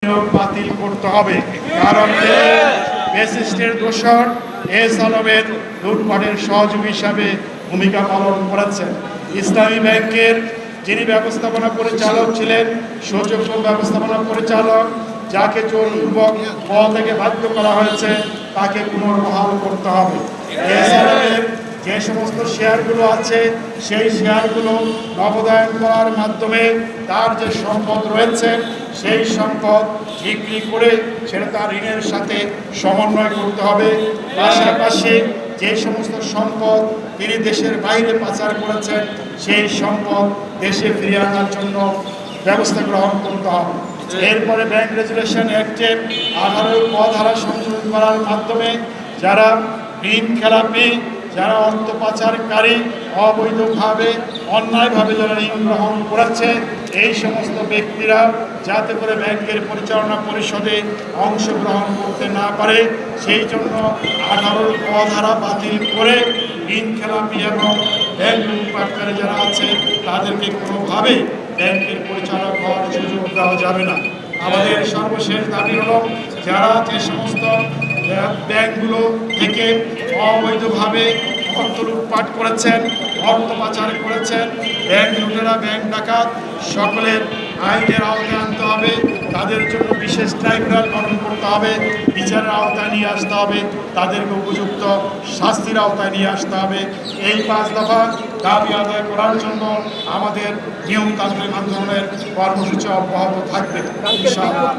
নিয়োগ বাতিল করতে হবে, কারণ ফ্যাসিস্টের দোসর এস আলমের লুটপাটের সহযোগী হিসাবে ভূমিকা পালন করেছেন। ইসলামী ব্যাংকের যিনি ব্যবস্থাপনা পরিচালক ছিলেন, সুযোগ্য ব্যবস্থাপনা পরিচালক, যাকে জোরপূর্বক পদ থেকে বাধ্য করা হয়েছে, তাকে পুনর্বহাল করতে হবে। এস আলমের যে সমস্ত শেয়ারগুলো আছে সেই শেয়ারগুলো নবোদয়ন করার মাধ্যমে তার যে সম্পদ রয়েছে সেই সম্পদ বিক্রি করে সেটা তার ঋণের সাথে সমন্বয় করতে হবে। পাশাপাশি যে সমস্ত সম্পদ তিনি দেশের বাইরে পাচার করেছেন সেই সম্পদ দেশে ফিরিয়ে আনার জন্য ব্যবস্থা গ্রহণ করতে হবে। এরপরে ব্যাংক রেগুলেশন অ্যাক্টে 18 ক ধারা সংশোধন করার মাধ্যমে যারা ঋণ খেলাপি, যারা অর্থ পাচারকারী, অবৈধভাবে অন্যায়ভাবে যারা ঋণ গ্রহণ করেছে এই সমস্ত ব্যক্তিরা যাতে করে ব্যাংকের পরিচালনা পরিষদে অংশগ্রহণ করতে না পারে সেই জন্য 18 ক ধারা বাতিল করে ঋণ খেলাপি এবং ব্যাংক লুটপাটকারী যারা আছে তাদেরকে কোনোভাবে ব্যাংকের পরিচালক হওয়ার সুযোগ দেওয়া যাবে না। আমাদের সর্বশেষ দাবি হলো যারা যে সমস্ত ব্যাংকগুলো থেকে অবৈধভাবে অর্থ লুটপাট করেছেন, অর্থ পাচার করেছেন, ব্যাংক লুটেরা, ব্যাংক ডাকাত সকলের আইনের আওতায় আনতে হবে। তাদের জন্য বিশেষ ট্রাইব্যুনাল গঠন করতে হবে, বিচারের আওতায় নিয়ে আসতে হবে, তাদেরকে উপযুক্ত শাস্তির আওতায় নিয়ে আসতে হবে। এই 5 দফা দাবি আদায় করার জন্য আমাদের নিয়মতান্ত্রিক আন্দোলনের কর্মসূচি অব্যাহত থাকবে ইনশাআল্লাহ।